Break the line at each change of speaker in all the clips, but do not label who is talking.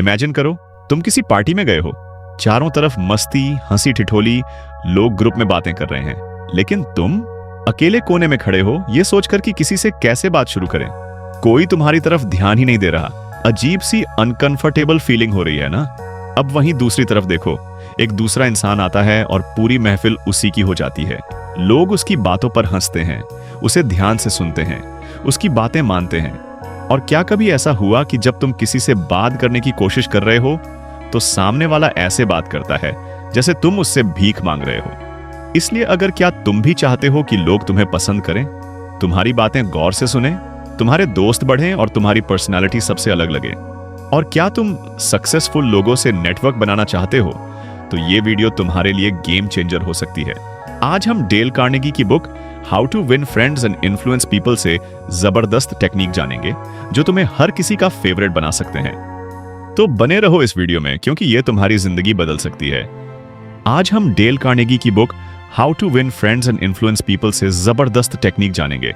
Imagine करो, तुम किसी पार्टी में गए हो, चारों तरफ मस्ती, हंसी ठिठोली, लोग ग्रुप में बातें कर रहे हैं, लेकिन तुम अकेले कोने में खड़े हो ये सोचकर कि किसी से कैसे बात शुरू करें। कोई तुम्हारी तरफ ध्यान ही नहीं दे रहा। अजीब सी अनकंफर्टेबल फीलिंग हो रही है ना। अब वहीं दूसरी तरफ देखो, एक दूसरा इंसान आता है और पूरी महफिल उसी की हो जाती है। लोग उसकी बातों पर हंसते हैं, उसे ध्यान से सुनते हैं, उसकी बातें मानते हैं। और क्या कभी ऐसा हुआ कि जब तुम किसी से बात करने की कोशिश कर रहे हो तो सामने वाला ऐसे बात करता है जैसे तुम उससे भीख मांग रहे हो। इसलिए अगर क्या तुम भी चाहते हो कि लोग तुम्हें पसंद करें, तुम्हारी बातें गौर से सुने, तुम्हारे दोस्त बढ़ें और तुम्हारी पर्सनालिटी सबसे अलग लगे, और क्या तुम सक्सेसफुल लोगों से नेटवर्क बनाना चाहते हो, तो ये वीडियो तुम्हारे लिए गेम चेंजर हो सकती है। आज हम डेल कार्नेगी की book how to win friends and influence people से जबरदस्त टेक्निक जानेंगे जो तुम्हें हर किसी का फेवरेट बना सकते हैं। तो बने रहो इस वीडियो में, क्योंकि ये तुम्हारी जिंदगी बदल सकती है। आज हम डेल कार्नेगी की book how to win friends and influence people से जबरदस्त टेक्निक जानेंगे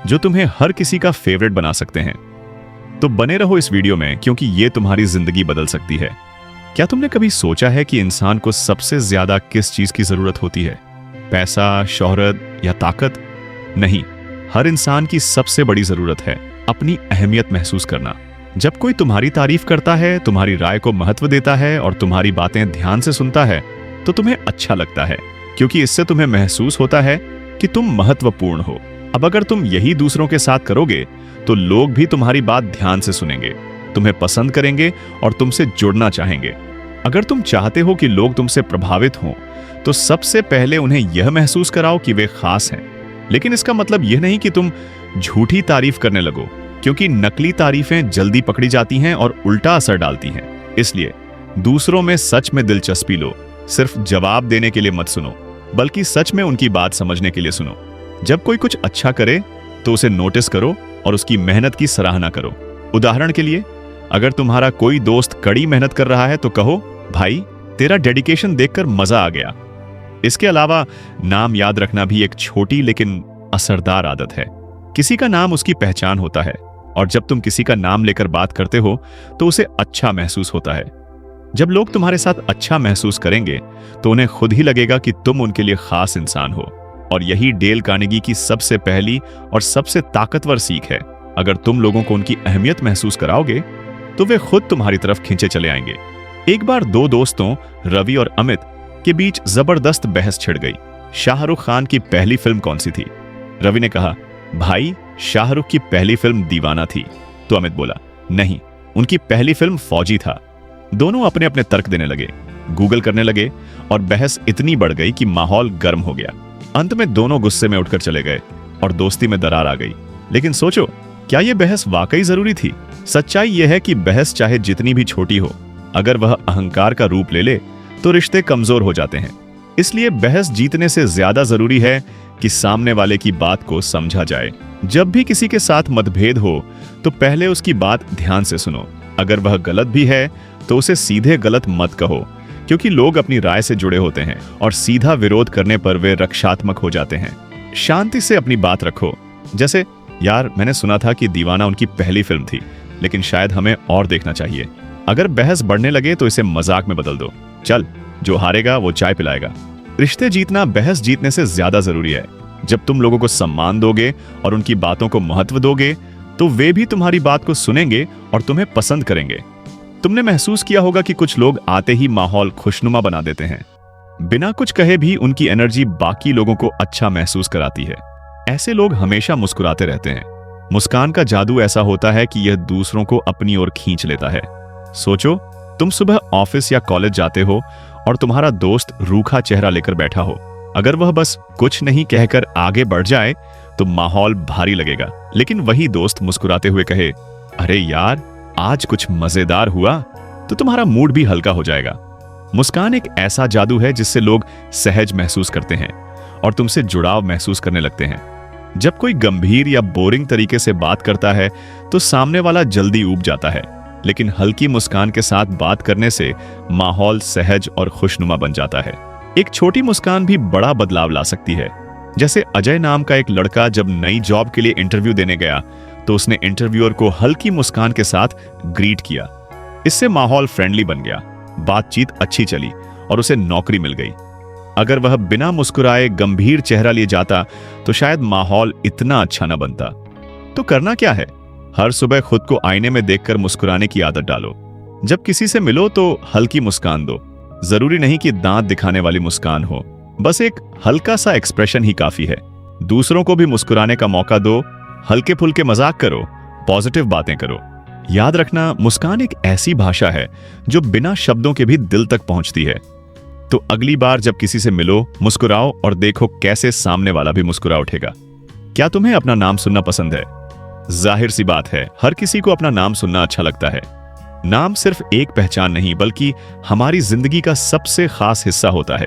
जो तुम्हें हर किसी का फेवरेट बना सकते हैं। तो बने रहो इस वीडियो में, क्योंकि ये तुम्हारी जिंदगी बदल सकती है। क्या तुमने कभी सोचा है कि इंसान को सबसे ज्यादा किस चीज की जरूरत होती है? पैसा, शोहरत या ताकत? नहीं, हर इंसान की सबसे बड़ी जरूरत है अपनी अहमियत महसूस करना। जब कोई तुम्हारी तारीफ करता है, तुम्हारी राय को महत्व देता है और तुम्हारी बातें ध्यान से सुनता है, तो तुम्हें अच्छा लगता है, क्योंकि इससे तुम्हें महसूस होता है कि तुम महत्वपूर्ण हो। अब अगर तुम यही दूसरों के साथ करोगे तो लोग भी तुम्हारी बात ध्यान से सुनेंगे, तुम्हें पसंद करेंगे और तुमसे जुड़ना चाहेंगे। अगर तुम चाहते हो कि लोग तुमसे प्रभावित हों, तो सबसे पहले उन्हें यह महसूस कराओ कि वे खास हैं। लेकिन इसका मतलब यह नहीं कि तुम झूठी तारीफ करने लगो, क्योंकि नकली तारीफें जल्दी पकड़ी जाती हैं और उल्टा असर डालती हैं। इसलिए दूसरों में सच में दिलचस्पी लो। सिर्फ जवाब देने के लिए मत सुनो, बल्कि सच में उनकी बात समझने के लिए सुनो। जब कोई कुछ अच्छा करे तो उसे नोटिस करो और उसकी मेहनत की सराहना करो। उदाहरण के लिए, अगर तुम्हारा कोई दोस्त कड़ी मेहनत कर रहा है तो कहो, भाई तेरा डेडिकेशन देखकर मजा आ गया। इसके अलावा नाम याद रखना भी एक छोटी लेकिन असरदार आदत है। किसी का नाम उसकी पहचान होता है, और जब तुम किसी का नाम लेकर बात करते हो तो उसे अच्छा महसूस होता है। जब लोग तुम्हारे साथ अच्छा महसूस करेंगे तो उन्हें खुद ही लगेगा कि तुम उनके लिए खास इंसान हो। और यही डेल कार्नेगी की सबसे पहली और सबसे ताकतवर सीख है। अगर तुम लोगों को उनकी अहमियत महसूस कराओगे तो वे खुद तुम्हारी तरफ खींचे चले आएंगे। एक बार दो दोस्तों रवि और अमित के बीच जबरदस्त बहस छिड़ गई। शाहरुख खान की पहली फिल्म कौन सी थी? रवि ने कहा, भाई शाहरुख की पहली फिल्म दीवाना थी। तो अमित बोला, नहीं, उनकी पहली फिल्म फौजी था। दोनों अपने अपने तर्क देने लगे, गूगल करने लगे, और बहस इतनी बढ़ गई कि माहौल गर्म हो गया। अंत में दोनों गुस्से में उठकर चले गए और दोस्ती में दरार आ गई। लेकिन सोचो, क्या यह बहस वाकई जरूरी थी? सच्चाई यह है कि बहस चाहे जितनी भी छोटी हो, अगर वह अहंकार का रूप ले ले तो रिश्ते कमजोर हो जाते हैं। इसलिए बहस जीतने से ज्यादा जरूरी है कि सामने वाले की बात को समझा जाए। जब भी किसी के साथ मतभेद हो तो पहले उसकी बात ध्यान से सुनो। अगर वह गलत भी है तो उसे सीधे गलत मत कहो, क्योंकि लोग अपनी राय से जुड़े होते हैं और सीधा विरोध करने पर वे रक्षात्मक हो जाते हैं। शांति से अपनी बात रखो, जैसे, यार मैंने सुना था कि दीवाना उनकी पहली फिल्म थी, लेकिन शायद हमें और देखना चाहिए। अगर बहस बढ़ने लगे तो इसे मजाक में बदल दो। चल, जो हारेगा वो चाय पिलाएगा। रिश्ते जीतना बहस जीतने से ज्यादा जरूरी है। जब तुम लोगों को सम्मान दोगे और उनकी बातों को महत्व दोगे तो वे भी तुम्हारी बात को सुनेंगे और तुम्हें पसंद करेंगे। तुमने महसूस किया होगा कि कुछ लोग आते ही माहौल खुशनुमा बना देते हैं। बिना कुछ कहे भी उनकी एनर्जी बाकी लोगों को अच्छा महसूस कराती है। ऐसे लोग हमेशा मुस्कुराते रहते हैं। मुस्कान का जादू ऐसा होता है कि यह दूसरों को अपनी ओर खींच लेता है। सोचो, तुम सुबह ऑफिस या कॉलेज जाते हो और तुम्हारा दोस्त रूखा चेहरा लेकर बैठा हो। अगर वह बस कुछ नहीं कहकर आगे बढ़ जाए तो माहौल भारी लगेगा। लेकिन वही दोस्त मुस्कुराते हुए कहे, अरे यार आज कुछ मजेदार हुआ, तो तुम्हारा मूड भी हल्का हो जाएगा। मुस्कान एक ऐसा जादू है जिससे लोग सहज महसूस करते हैं और तुमसे जुड़ाव महसूस करने लगते हैं। जब कोई गंभीर या बोरिंग तरीके से बात करता है तो सामने वाला जल्दी ऊब जाता है, लेकिन हल्की मुस्कान के साथ बात करने से माहौल सहज और खुशनुमा बन जाता है। एक छोटी मुस्कान भी बड़ा बदलाव ला सकती है। जैसे अजय नाम का एक लड़का जब नई जॉब के लिए इंटरव्यू देने गया तो उसने इंटरव्यूअर को हल्की मुस्कान के साथ ग्रीट किया। इससे माहौल फ्रेंडली बन गया, बातचीत अच्छी चली और उसे नौकरी मिल गई। अगर वह बिना मुस्कुराए गंभीर चेहरा लिए जाता तो शायद माहौल इतना अच्छा न बनता। तो करना क्या है? हर सुबह खुद को आईने में देखकर मुस्कुराने की आदत डालो। जब किसी से मिलो तो हल्की मुस्कान दो। जरूरी नहीं कि दांत दिखाने वाली मुस्कान हो, बस एक हल्का सा एक्सप्रेशन ही काफी है। दूसरों को भी मुस्कुराने का मौका दो, हल्के फुल्के मजाक करो, पॉजिटिव बातें करो। याद रखना, मुस्कान एक ऐसी भाषा है जो बिना शब्दों के भी दिल तक पहुंचती है। तो अगली बार जब किसी से मिलो, मुस्कुराओ और देखो कैसे सामने वाला भी मुस्कुरा उठेगा। क्या तुम्हें अपना नाम सुनना पसंद है? जाहिर सी बात है, हर किसी को अपना नाम सुनना अच्छा लगता है। नाम सिर्फ एक पहचान नहीं, बल्कि हमारी जिंदगी का सबसे खास हिस्सा होता है।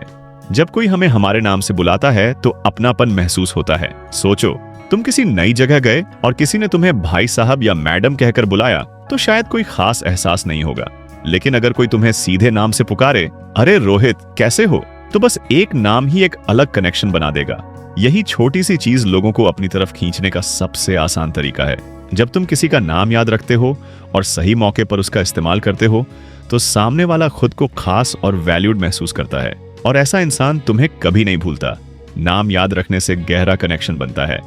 जब कोई हमें हमारे नाम से बुलाता है तो अपनापन महसूस होता है। सोचो, तुम किसी नई जगह गए और किसी ने तुम्हें भाई साहब या मैडम कहकर बुलाया तो शायद कोई खास एहसास नहीं होगा। लेकिन अगर कोई तुम्हें सीधे नाम से पुकारे, अरे रोहित कैसे हो, तो बस एक नाम ही एक अलग कनेक्शन बना देगा। यही छोटी सी चीज लोगों को अपनी तरफ खींचने का सबसे आसान तरीका है। जब तुम किसी का नाम याद रखते हो और सही मौके पर उसका इस्तेमाल करते हो तो सामने वाला खुद को खास और वैल्यूड महसूस करता है, और ऐसा इंसान तुम्हें कभी नहीं भूलता। नाम याद रखने से गहरा कनेक्शन बनता है,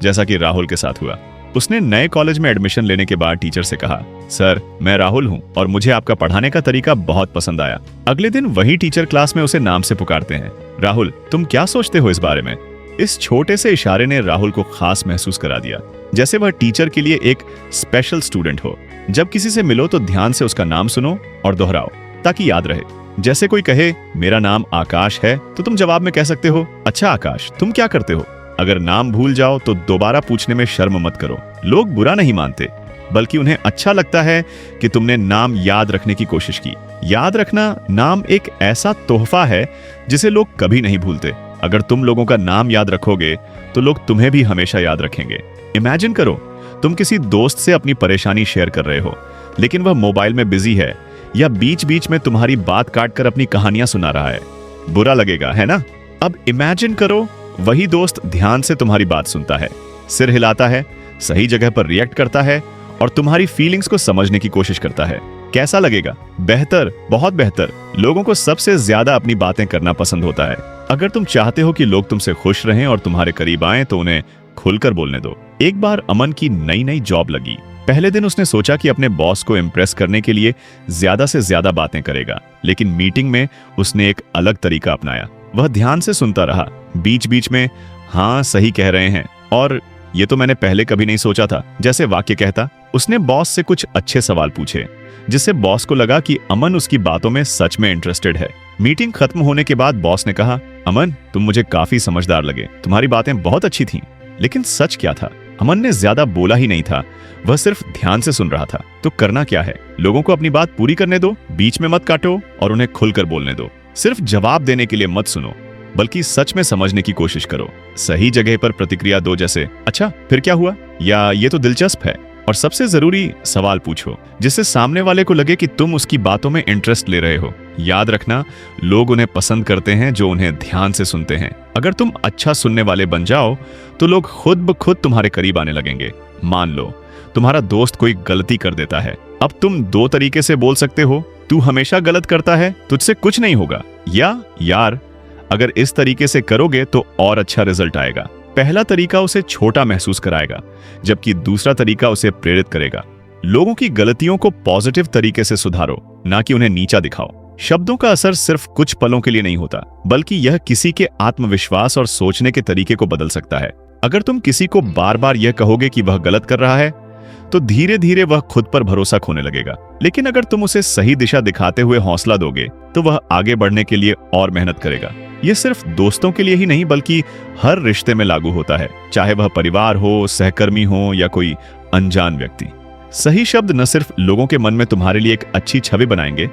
जैसा कि राहुल के साथ हुआ। उसने नए कॉलेज में एडमिशन लेने के बाद टीचर से कहा, सर मैं राहुल हूं और मुझे आपका पढ़ाने का तरीका बहुत पसंद आया। अगले दिन वही टीचर क्लास में उसे नाम से पुकारते हैं, राहुल तुम क्या सोचते हो इस बारे में? इस छोटे से इशारे ने राहुल को खास महसूस करा दिया, जैसे वह टीचर के लिए एक स्पेशल स्टूडेंट हो। जब किसी से मिलो तो ध्यान से उसका नाम सुनो और दोहराओ ताकि याद रहे। जैसे कोई कहे मेरा नाम आकाश है तो तुम जवाब में कह सकते हो, अच्छा आकाश तुम क्या करते हो? अगर नाम भूल जाओ तो दोबारा पूछने में शर्म मत करो। लोग बुरा नहीं मानते, बल्कि उन्हें अच्छा लगता है कि तुमने नाम याद रखने की कोशिश की। याद रखना, नाम एक ऐसा तोहफा है जिसे लोग कभी नहीं भूलते। अगर तुम लोगों का नाम याद रखोगे तो लोग तुम्हें भी हमेशा याद रखेंगे। इमेजिन करो, तुम किसी दोस्त से अपनी परेशानी शेयर कर रहे हो, लेकिन वह मोबाइल में बिजी है या बीच बीच में तुम्हारी बात काटकर अपनी कहानियां सुना रहा है। बुरा लगेगा, है ना? अब इमेजिन करो, वही दोस्त ध्यान से तुम्हारी बात सुनता है, सिर हिलाता है, सही जगह पर रिएक्ट करता है और तुम्हारी फीलिंग्स को समझने की कोशिश करता है। कैसा लगेगा? बेहतर, बहुत बेहतर। लोगों को सबसे ज्यादा अपनी बातें करना पसंद होता है। अगर तुम चाहते हो कि लोग तुमसे खुश रहें और तुम्हारे करीब आएं तो उन्हें खुलकर बोलने दो। एक बार अमन की नई जॉब लगी। पहले दिन उसने सोचा कि अपने बॉस को इम्प्रेस करने के लिए ज्यादा से ज्यादा बातें करेगा, लेकिन मीटिंग में उसने एक अलग तरीका अपनाया। वह ध्यान से सुनता रहा, बीच बीच में हाँ सही कह रहे हैं और ये तो मैंने पहले कभी नहीं सोचा था जैसे वाक्य कहता। उसने बॉस से कुछ अच्छे सवाल पूछे, जिससे बॉस को लगा कि अमन उसकी बातों में सच में इंटरेस्टेड है। मीटिंग खत्म होने के बाद बॉस ने कहा, अमन तुम मुझे काफी समझदार लगे, तुम्हारी बातें बहुत अच्छी थीं। लेकिन सच क्या था? अमन ने ज्यादा बोला ही नहीं था, वह सिर्फ ध्यान से सुन रहा था। तो करना क्या है? लोगों को अपनी बात पूरी करने दो, बीच में मत काटो और उन्हें खुलकर बोलने दो। सिर्फ जवाब देने के लिए मत सुनो, बल्कि सच में समझने की कोशिश करो। सही जगह पर प्रतिक्रिया दो, जैसे अच्छा फिर क्या हुआ, या ये तो दिलचस्प है। और सबसे जरूरी सवाल पूछो, जिससे सामने वाले को लगे कि तुम उसकी बातों में इंटरेस्ट ले रहे हो। याद रखना, लोग उन्हें पसंद करते हैं जो उन्हें ध्यान से सुनते हैं। अगर तुम अच्छा सुनने वाले बन जाओ तो लोग खुद ब खुद तुम्हारे करीब आने लगेंगे। मान लो तुम्हारा दोस्त कोई गलती कर देता है, अब तुम दो तरीके से बोल सकते हो, तू हमेशा गलत करता है, तुझसे कुछ नहीं होगा, या यार अगर इस तरीके से करोगे तो और अच्छा रिजल्ट आएगा। पहला तरीका उसे छोटा महसूस कराएगा, जबकि दूसरा तरीका उसे प्रेरित करेगा। लोगों की गलतियों को पॉजिटिव तरीके से सुधारो, ना कि उन्हें नीचा दिखाओ। शब्दों का असर सिर्फ कुछ पलों के लिए नहीं होता, बल्कि यह किसी के आत्मविश्वास और सोचने के तरीके को बदल सकता है। अगर तुम किसी को बार बार यह कहोगे कि वह गलत कर रहा है, तो धीरे धीरे वह खुद पर भरोसा खोने लगेगा। लेकिन अगर तुम उसे सही दिशा दिखाते हुए हौसला दोगे, तो वह आगे बढ़ने के लिए और मेहनत करेगा। यह सिर्फ दोस्तों के लिए ही नहीं, बल्कि हर रिश्ते में लागू होता है, चाहे वह परिवार हो, सहकर्मी हो या कोई अनजान व्यक्ति। सही शब्द न सिर्फ लोगों के मन में तुम्हारे लिए एक अच्छी छवि बनाएंगे,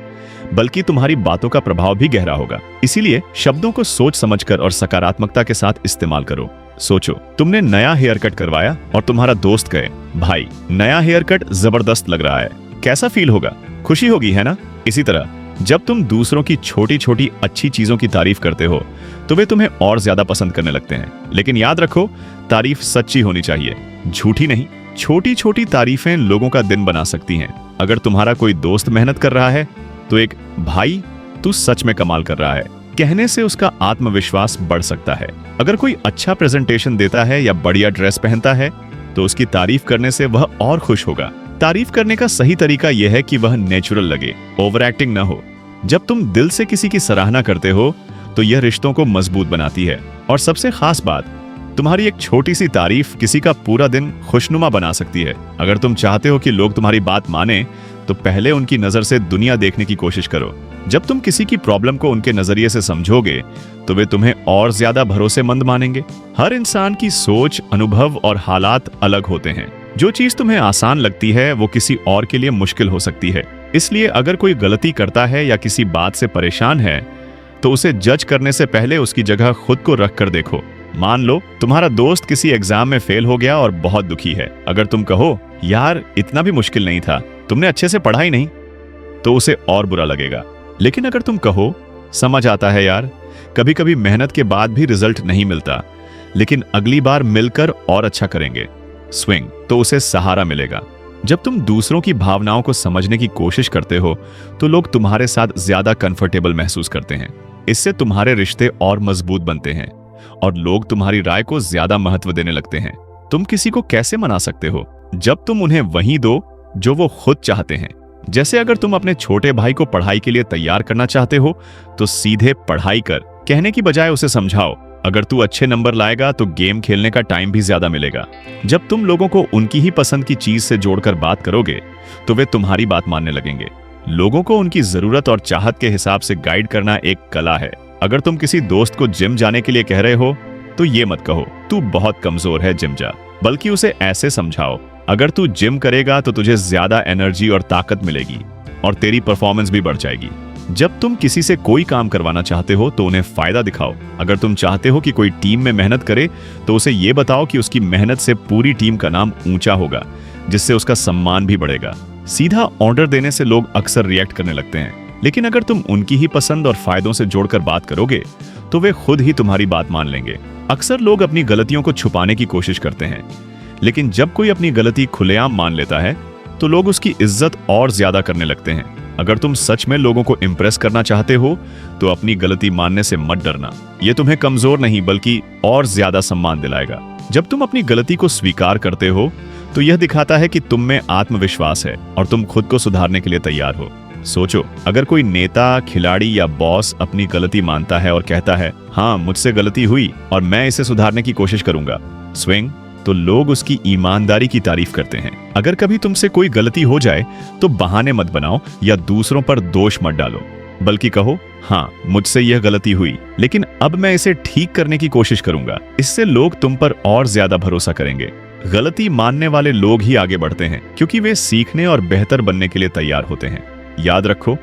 बल्कि तुम्हारी बातों का प्रभाव भी गहरा होगा। इसीलिए शब्दों को सोच समझकर और सकारात्मकता के साथ इस्तेमाल करो। सोचो, तुमने नया हेयर कट करवाया और तुम्हारा दोस्त कहे, भाई नया हेयर कट जबरदस्त लग रहा है, कैसा फील होगा? खुशी होगी, है ना? इसी तरह जब तुम दूसरों की छोटी छोटी अच्छी चीजों की तारीफ करते हो तो वे तुम्हें और ज्यादा पसंद करने लगते हैं। लेकिन याद रखो, तारीफ सच्ची होनी चाहिए, झूठी नहीं। छोटी छोटी तारीफें लोगों का दिन बना सकती हैं। अगर तुम्हारा कोई दोस्त मेहनत कर रहा है तो एक भाई तू सच में कमाल कर रहा है कहने से उसका आत्मविश्वास बढ़ सकता है। अगर कोई अच्छा प्रेजेंटेशन देता है या बढ़िया ड्रेस पहनता है तो उसकी तारीफ करने से वह और खुश होगा। तारीफ करने का सही तरीका यह है कि वह नेचुरल लगे, ओवर एक्टिंग न हो। जब तुम दिल से किसी की सराहना करते हो तो यह रिश्तों को मजबूत बनाती है। और सबसे खास बात, तुम्हारी एक छोटी सी तारीफ किसी का पूरा दिन खुशनुमा बना सकती है। अगर तुम चाहते हो कि लोग तुम्हारी बात माने तो पहले उनकी नजर से दुनिया देखने की कोशिश करो। जब तुम किसी की प्रॉब्लम को उनके नजरिए से समझोगे तो वे तुम्हें और ज्यादा भरोसेमंद मानेंगे। हर इंसान की सोच, अनुभव और हालात अलग होते हैं। जो चीज तुम्हें आसान लगती है वो किसी और के लिए मुश्किल हो सकती है। इसलिए अगर कोई गलती करता है या किसी बात से परेशान है तो उसे जज करने से पहले उसकी जगह खुद को रख कर देखो। मान लो तुम्हारा दोस्त किसी एग्जाम में फेल हो गया और बहुत दुखी है। अगर तुम कहो यार इतना भी मुश्किल नहीं था, तुमने अच्छे से पढ़ा ही नहीं, तो उसे और बुरा लगेगा। लेकिन अगर तुम कहो समझ आता है यार, कभी कभी मेहनत के बाद भी रिजल्ट नहीं मिलता, लेकिन अगली बार मिलकर और अच्छा करेंगे, स्विंग, तो उसे सहारा मिलेगा। जब तुम दूसरों की भावनाओं को समझने की कोशिश करते हो तो लोग तुम्हारे साथ ज्यादा कंफर्टेबल महसूस करते हैं। इससे तुम्हारे रिश्ते और मजबूत बनते हैं और लोग तुम्हारी राय को ज्यादा महत्व देने लगते हैं। तुम किसी को कैसे मना सकते हो? जब तुम उन्हें वही दो जो वो खुद चाहते हैं। जैसे अगर तुम अपने छोटे भाई को पढ़ाई के लिए तैयार करना चाहते हो तो सीधे पढ़ाई कर कहने की बजाय उसे समझाओ, अगर तू अच्छे नंबर लाएगा तो गेम खेलने का टाइम भी ज्यादा मिलेगा। जब तुम लोगों को उनकी ही पसंद की चीज से जोड़कर बात करोगे तो वे तुम्हारी बात मानने लगेंगे। लोगों को उनकी जरूरत और चाहत के हिसाब से गाइड करना एक कला है। अगर तुम किसी दोस्त को जिम जाने के लिए कह रहे हो तो ये मत कहो तू बहुत कमजोर है, जिम जा, बल्कि उसे ऐसे समझाओ, अगर तू जिम करेगा तो तुझे ज्यादा एनर्जी और ताकत मिलेगी और तेरी परफॉर्मेंस भी बढ़ जाएगी। जब तुम किसी से कोई काम करवाना चाहते हो तो उन्हें फायदा दिखाओ। अगर तुम चाहते हो कि कोई टीम में मेहनत करे तो उसे ये बताओ कि उसकी मेहनत से पूरी टीम का नाम ऊंचा होगा, जिससे उसका सम्मान भी बढ़ेगा। सीधा ऑर्डर देने से लोग अक्सर रिएक्ट करने लगते हैं, लेकिन अगर तुम उनकी ही पसंद और फायदों से जोड़कर बात करोगे तो वे खुद ही तुम्हारी बात मान लेंगे। अक्सर लोग अपनी गलतियों को छुपाने की कोशिश करते हैं, लेकिन जब कोई अपनी गलती खुलेआम मान लेता है तो लोग उसकी इज्जत और ज्यादा करने लगते हैं। अगर तुम सच में लोगों को इम्प्रेस करना चाहते हो तो अपनी गलती मानने से मत डरना। यह तुम्हें कमजोर नहीं बल्कि और ज्यादा सम्मान दिलाएगा। जब तुम अपनी गलती को स्वीकार करते हो तो यह दिखाता है कि तुम में आत्मविश्वास है और तुम खुद को सुधारने के लिए तैयार हो। सोचो, अगर कोई नेता, खिलाड़ी या बॉस अपनी गलती मानता है और कहता है हाँ मुझसे गलती हुई और मैं इसे सुधारने की कोशिश करूंगा, स्विंग, तो लोग उसकी ईमानदारी की तारीफ करते हैं। अगर कभी तुमसे कोई गलती हो जाए तो बहाने मत बनाओ या दूसरों पर दोष मत डालो, बल्कि कहो हाँ मुझसे यह गलती हुई लेकिन अब मैं इसे ठीक करने की कोशिश करूंगा। इससे लोग तुम पर और ज्यादा भरोसा करेंगे। गलती मानने वाले लोग ही आगे बढ़ते हैं क्योंकि वे सीखने और बेहतर बनने के लिए तैयार होते हैं। याद रखो,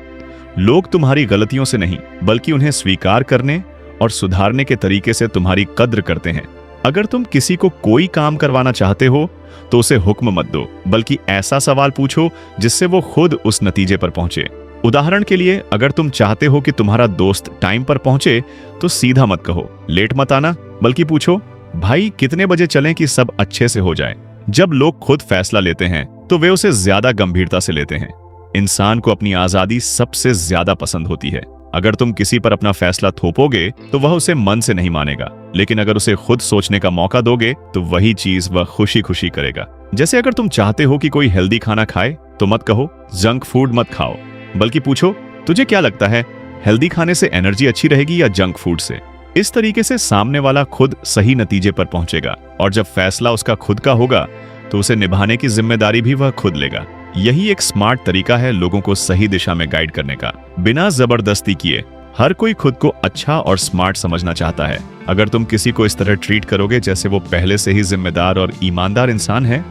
लोग तुम्हारी गलतियों से नहीं बल्कि उन्हें स्वीकार करने और सुधारने के तरीके से तुम्हारी कद्र करते हैं। अगर तुम किसी को कोई काम करवाना चाहते हो तो उसे हुक्म मत दो, बल्कि ऐसा सवाल पूछो जिससे वो खुद उस नतीजे पर पहुंचे। उदाहरण के लिए, अगर तुम चाहते हो कि तुम्हारा दोस्त टाइम पर पहुंचे तो सीधा मत कहो लेट मत आना, बल्कि पूछो भाई कितने बजे चलें कि सब अच्छे से हो जाए। जब लोग खुद फैसला लेते हैं तो वे उसे ज्यादा गंभीरता से लेते हैं। इंसान को अपनी आजादी सबसे ज्यादा पसंद होती है। अगर तुम किसी पर अपना फैसला थोपोगे तो वह उसे मन से नहीं मानेगा, लेकिन अगर उसे खुद सोचने का मौका दोगे तो वही चीज वह खुशी खुशी करेगा। जैसे अगर तुम चाहते हो कि कोई हेल्दी खाना खाए तो मत कहो जंक फूड मत खाओ, बल्कि पूछो तुझे क्या लगता है हेल्दी खाने से एनर्जी अच्छी रहेगी या जंक फूड से। इस तरीके से सामने वाला खुद सही नतीजे पर पहुंचेगा और जब फैसला उसका खुद का होगा तो उसे निभाने की जिम्मेदारी भी वह खुद लेगा। यही एक स्मार्ट तरीका है लोगों को सही दिशा में गाइड करने का, बिना जबरदस्ती किए। हर कोई खुद को अच्छा और स्मार्ट समझना चाहता है। अगर तुम किसी को इस तरह ट्रीट करोगे जैसे वो पहले से ही जिम्मेदार और ईमानदार इंसान है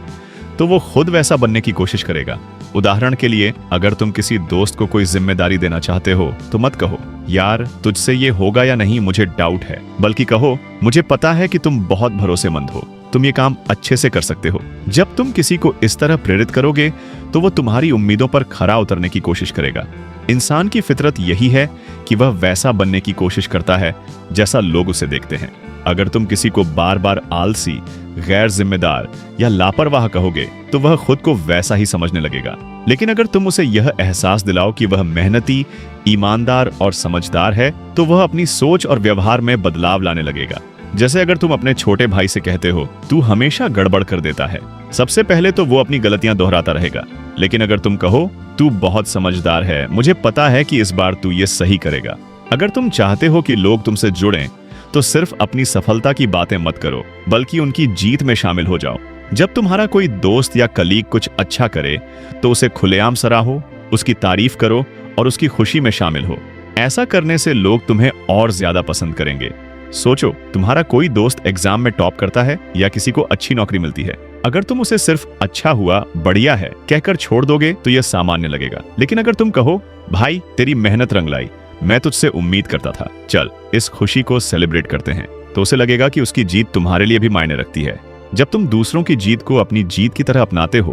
तो वो खुद वैसा बनने की कोशिश करेगा। उदाहरण के लिए, अगर तुम किसी दोस्त को कोई जिम्मेदारी देना चाहते हो तो मत कहो यार तुझसे ये होगा या नहीं मुझे डाउट है, बल्कि कहो मुझे पता है कि तुम बहुत भरोसेमंद हो, तुम ये काम अच्छे से कर सकते हो। जब तुम किसी को इस तरह प्रेरित करोगे तो वो तुम्हारी उम्मीदों पर खरा उतरने की कोशिश करेगा। इंसान की फितरत यही है कि वह वैसा बनने की कोशिश करता है जैसा लोग उसे देखते हैं। अगर तुम किसी को बार बार आलसी, गैर जिम्मेदार या लापरवाह कहोगे तो वह खुद को वैसा ही समझने लगेगा। लेकिन अगर तुम उसे यह एहसास दिलाओ कि वह मेहनती, ईमानदार और समझदार है, तो वह अपनी सोच और व्यवहार में बदलाव लाने लगेगा। जैसे अगर तुम अपने छोटे भाई से कहते हो, तू हमेशा गड़बड़ कर देता है, सबसे पहले तो वो अपनी गलतियां दोहराता रहेगा। लेकिन अगर तुम कहो, तू बहुत समझदार है, मुझे पता है कि इस बार तू ये सही करेगा। अगर तुम चाहते हो कि लोग तुमसे जुड़ें, तो सिर्फ अपनी सफलता की बातें मत करो, बल्कि उनकी जीत में शामिल हो जाओ। जब तुम्हारा कोई दोस्त या कलीग कुछ अच्छा करे, तो उसे खुलेआम सराहो, उसकी तारीफ करो और उसकी खुशी में शामिल हो। ऐसा करने से लोग तुम्हें और ज्यादा पसंद करेंगे। सोचो, तुम्हारा कोई दोस्त एग्जाम में टॉप करता है या किसी को अच्छी नौकरी मिलती है। अगर तुम उसे सिर्फ अच्छा हुआ, बढ़िया है कहकर छोड़ दोगे तो यह सामान्य लगेगा। लेकिन अगर तुम कहो, भाई तेरी मेहनत रंग लाई, मैं तुझसे उम्मीद करता था, चल इस खुशी को सेलिब्रेट करते हैं, तो उसे लगेगा कि उसकी जीत तुम्हारे लिए भी मायने रखती है। जब तुम दूसरों की जीत को अपनी जीत की तरह अपनाते हो,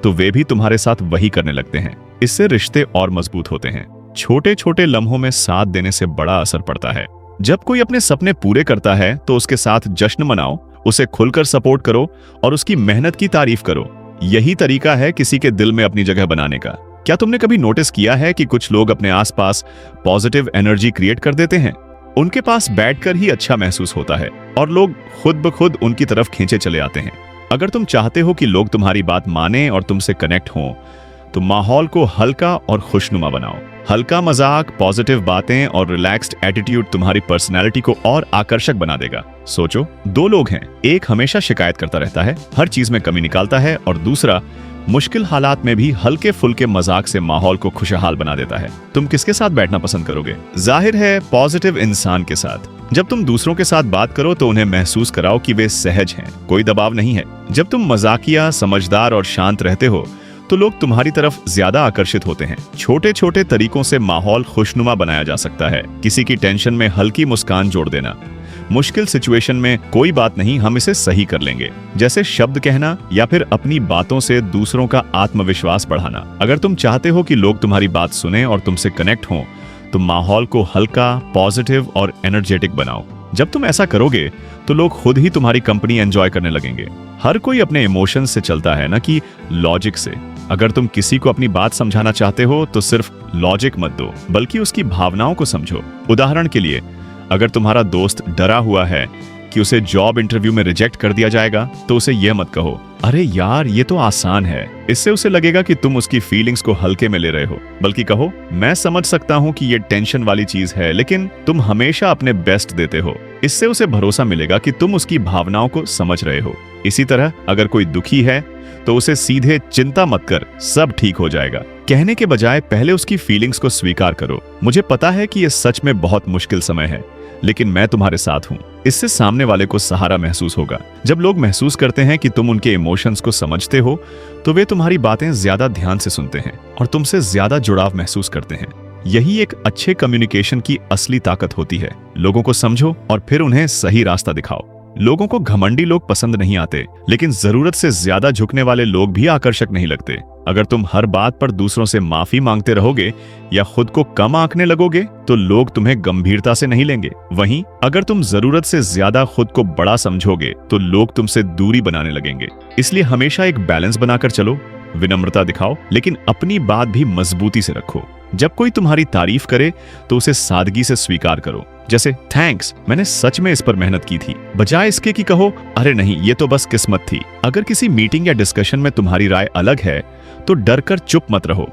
तो वे भी तुम्हारे साथ वही करने लगते हैं। इससे रिश्ते और मजबूत होते हैं। छोटे छोटे लम्हों में साथ देने से बड़ा असर पड़ता है। जब कोई अपने सपने पूरे करता है तो उसके साथ जश्न मनाओ, उसे खुलकर सपोर्ट करो और उसकी मेहनत की तारीफ करो। यही तरीका है किसी के दिल में अपनी जगह बनाने का। क्या तुमने कभी नोटिस किया है कि कुछ लोग अपने आसपास पॉजिटिव एनर्जी क्रिएट कर देते हैं? उनके पास बैठकर ही अच्छा महसूस होता है और लोग खुद ब खुद उनकी तरफ खींचे चले आते हैं। अगर तुम चाहते हो कि लोग तुम्हारी बात माने और तुमसे कनेक्ट हों, तो माहौल को हल्का और खुशनुमा बनाओ। हल्का मजाक, पॉजिटिव बातें और रिलैक्स्ड एटीट्यूड तुम्हारी पर्सनैलिटी को और आकर्षक बना देगा। सोचो, दो लोग हैं, एक हमेशा शिकायत करता रहता है, हर चीज में कमी निकालता है, और दूसरा मुश्किल हालात में भी हल्के फुल्के मजाक से माहौल को खुशहाल बना देता है। तुम किसके साथ बैठना पसंद करोगे? जाहिर है पॉजिटिव इंसान के साथ। जब तुम दूसरों के साथ बात करो तो उन्हें महसूस कराओ कि वे सहज हैं, कोई दबाव नहीं है। जब तुम मजाकिया, समझदार और शांत रहते हो, तो लोग तुम्हारी तरफ ज्यादा आकर्षित होते हैं। छोटे छोटे तरीकों से माहौल खुशनुमा बनाया जा सकता है। किसी की टेंशन में हल्की मुस्कान जोड़ देना, मुश्किल सिचुएशन में कोई बात नहीं, हम इसे सही कर लेंगे जैसे शब्द कहना, या फिर अपनी बातों से दूसरों का आत्मविश्वास बढ़ाना। अगर तुम चाहते हो कि लोग तुम्हारी बात सुने और तुमसे कनेक्ट हों, तो माहौल को हल्का, पॉजिटिव और एनर्जेटिक बनाओ। जब तुम ऐसा करोगे तो लोग खुद ही तुम्हारी कंपनी एंजॉय करने लगेंगे। हर कोई अपने इमोशंस से चलता है, ना कि लॉजिक से। अगर तुम किसी को अपनी बात समझाना चाहते हो तो सिर्फ लॉजिक मत दो, बल्कि उसकी भावनाओं को समझो। उदाहरण के लिए, अगर तुम्हारा दोस्त डरा हुआ है कि उसे जॉब इंटरव्यू में रिजेक्ट कर दिया जाएगा, तो उसे यह मत कहो, अरे यार ये तो आसान है। इससे उसे लगेगा कि तुम उसकी फीलिंग्स को हल्के में ले रहे हो। बल्कि कहो, मैं समझ सकता हूँ कि ये टेंशन वाली चीज है, लेकिन तुम हमेशा अपने बेस्ट देते हो। इससे उसे भरोसा मिलेगा कि तुम उसकी भावनाओं को समझ रहे हो। इसी तरह अगर कोई दुखी है तो उसे सीधे चिंता मत कर, सब ठीक हो जाएगा कहने के बजाय पहले उसकी फीलिंग्स को स्वीकार करो। मुझे पता है कि यह सच में बहुत मुश्किल समय है, लेकिन मैं तुम्हारे साथ हूँ। इससे सामने वाले को सहारा महसूस होगा। जब लोग महसूस करते हैं कि तुम उनके इमोशंस को समझते हो, तो वे तुम्हारी बातें ज्यादा ध्यान से सुनते हैं और तुमसे ज्यादा जुड़ाव महसूस करते हैं। यही एक अच्छे कम्युनिकेशन की असली ताकत होती है। लोगों को समझो और फिर उन्हें सही रास्ता दिखाओ। लोगों को घमंडी लोग पसंद नहीं आते, लेकिन जरूरत से ज्यादा झुकने वाले लोग भी आकर्षक नहीं लगते। अगर तुम हर बात पर दूसरों से माफी मांगते रहोगे या खुद को कम आंकने लगोगे, तो लोग तुम्हें गंभीरता से नहीं लेंगे। वहीं अगर तुम जरूरत से ज्यादा खुद को बड़ा समझोगे, तो लोग तुमसे दूरी बनाने लगेंगे। इसलिए हमेशा एक बैलेंस बनाकर चलो। विनम्रता दिखाओ, लेकिन अपनी बात भी मजबूती से रखो। जब कोई तुम्हारी तारीफ करे तो उसे सादगी से स्वीकार करो, जैसे थैंक्स, मैंने सच में इस पर मेहनत की थी, बजाय इसके कि कहो, अरे नहीं ये तो बस किस्मत थी। अगर किसी मीटिंग या डिस्कशन में तुम्हारी राय अलग है, तो डर कर चुप मत रहो,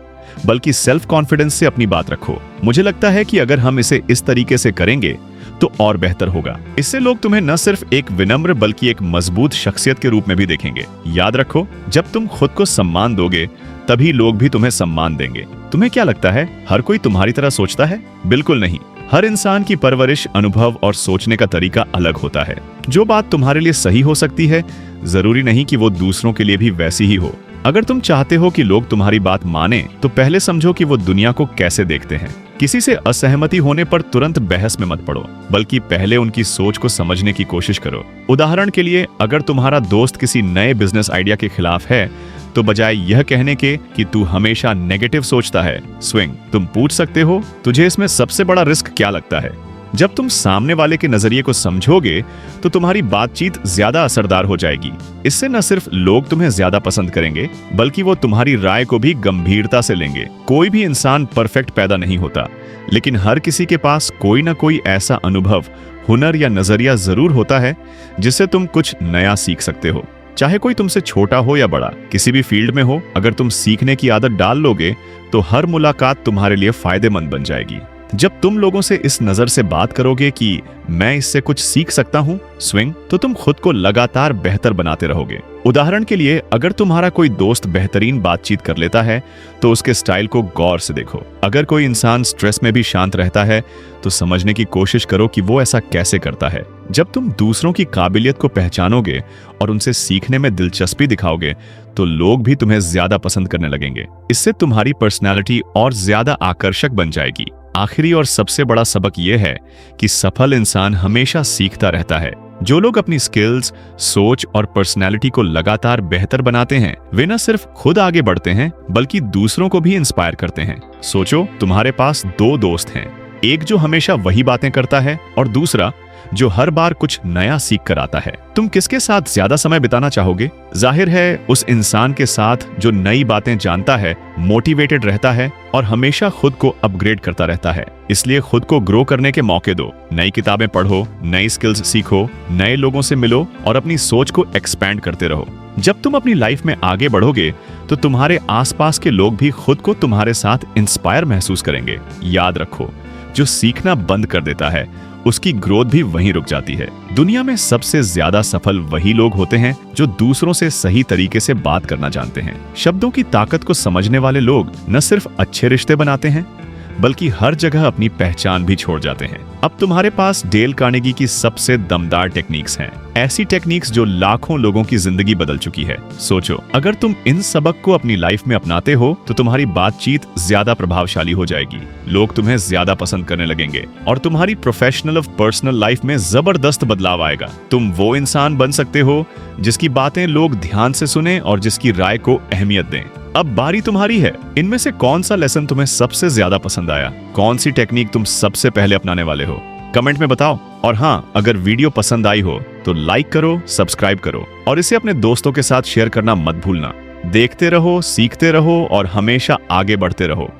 बल्कि सेल्फ कॉन्फिडेंस से अपनी बात रखो। मुझे लगता है कि अगर हम इसे इस तरीके से करेंगे तो और बेहतर होगा। इससे लोग तुम्हें न सिर्फ एक विनम्र बल्कि एक मजबूत शख्सियत के रूप में भी देखेंगे। याद रखो, जब तुम खुद को सम्मान दोगे, तभी लोग भी तुम्हें सम्मान देंगे। तुम्हें क्या लगता है, हर कोई तुम्हारी तरह सोचता है? बिल्कुल नहीं। हर इंसान की परवरिश, अनुभव और सोचने का तरीका अलग होता है। जो बात तुम्हारे लिए सही हो सकती है, जरूरी नहीं कि वो दूसरों के लिए भी वैसी ही हो। अगर तुम चाहते हो कि लोग तुम्हारी बात माने, तो पहले समझो कि वो दुनिया को कैसे देखते हैं। किसी से असहमति होने पर तुरंत बहस में मत पड़ो, बल्कि पहले उनकी सोच को समझने की कोशिश करो। उदाहरण के लिए, अगर तुम्हारा दोस्त किसी नए बिजनेस आइडिया के खिलाफ है, तो बजाय यह कहने के कि तू हमेशा नेगेटिव सोचता है, स्विंग, तुम पूछ सकते हो, तुझे इसमें सबसे बड़ा रिस्क क्या लगता है? जब तुम सामने वाले के नजरिए को समझोगे तो तुम्हारी बातचीत ज्यादा असरदार हो जाएगी। इससे न सिर्फ लोग तुम्हें ज्यादा पसंद करेंगे, बल्कि वो तुम्हारी राय को भी गंभीरता से लेंगे। कोई भी इंसान परफेक्ट पैदा नहीं होता, लेकिन हर किसी के पास कोई ना कोई ऐसा अनुभव, हुनर या नजरिया जरूर होता है जिससे तुम कुछ नया सीख सकते हो। चाहे कोई तुमसे छोटा हो या बड़ा, किसी भी फील्ड में हो, अगर तुम सीखने की आदत डाल लोगे तो हर मुलाकात तुम्हारे लिए फायदेमंद बन जाएगी। जब तुम लोगों से इस नजर से बात करोगे कि मैं इससे कुछ सीख सकता हूँ स्विंग, तो तुम खुद को लगातार बेहतर बनाते रहोगे। उदाहरण के लिए, अगर तुम्हारा कोई दोस्त बेहतरीन बातचीत कर लेता है तो उसके स्टाइल को गौर से देखो। अगर कोई इंसान स्ट्रेस में भी शांत रहता है तो समझने की कोशिश करो कि वो ऐसा कैसे करता है। जब तुम दूसरों की काबिलियत को पहचानोगे और उनसे सीखने में दिलचस्पी दिखाओगे तो लोग भी तुम्हें ज्यादा पसंद करने लगेंगे। इससे तुम्हारी पर्सनैलिटी और ज्यादा आकर्षक बन जाएगी। आखिरी और सबसे बड़ा सबक यह है कि सफल इंसान हमेशा सीखता रहता है। जो लोग अपनी स्किल्स, सोच और पर्सनैलिटी को लगातार बेहतर बनाते हैं, वे न सिर्फ खुद आगे बढ़ते हैं बल्कि दूसरों को भी इंस्पायर करते हैं। सोचो, तुम्हारे पास दो दोस्त हैं, एक जो हमेशा वही बातें करता है और दूसरा जो हर बार कुछ नया सीख कर आता है। तुम किसके साथ ज्यादा समय बिताना चाहोगे? जाहिर है उस इंसान के साथ जो नई बातें जानता है, मोटिवेटेड रहता है और हमेशा खुद को अपग्रेड करता रहता है। इसलिए खुद को ग्रो करने के मौके दो। नई किताबें पढ़ो, नई स्किल्स सीखो, नए लोगों से मिलो और अपनी सोच को एक्सपैंड करते रहो। जब तुम अपनी लाइफ में आगे बढ़ोगे तो तुम्हारे आसपास के लोग भी खुद को तुम्हारे साथ इंस्पायर महसूस करेंगे। याद रखो, जो सीखना बंद कर देता है उसकी ग्रोथ भी वहीं रुक जाती है। दुनिया में सबसे ज्यादा सफल वही लोग होते हैं जो दूसरों से सही तरीके से बात करना जानते हैं। शब्दों की ताकत को समझने वाले लोग न सिर्फ अच्छे रिश्ते बनाते हैं बल्कि हर जगह अपनी पहचान भी छोड़ जाते हैं। अब तुम्हारे पास डेल कार्नेगी की सबसे दमदार टेक्निक्स हैं, ऐसी टेक्निक्स जो लाखों लोगों की जिंदगी बदल चुकी है। सोचो, अगर तुम इन सबक को अपनी लाइफ में अपनाते हो तो तुम्हारी बातचीत ज्यादा प्रभावशाली हो जाएगी, लोग तुम्हें ज्यादा पसंद करने लगेंगे और तुम्हारी प्रोफेशनल और पर्सनल लाइफ में जबरदस्त बदलाव आएगा। तुम वो इंसान बन सकते हो जिसकी बातें लोग ध्यान से सुने और जिसकी राय को अहमियत दें। अब बारी तुम्हारी है। इनमें से कौन सा लेसन तुम्हें सबसे ज्यादा पसंद आया? कौन सी टेक्निक तुम सबसे पहले अपनाने वाले हो? कमेंट में बताओ। और हाँ, अगर वीडियो पसंद आई हो तो लाइक करो, सब्सक्राइब करो और इसे अपने दोस्तों के साथ शेयर करना मत भूलना। देखते रहो, सीखते रहो और हमेशा आगे बढ़ते रहो।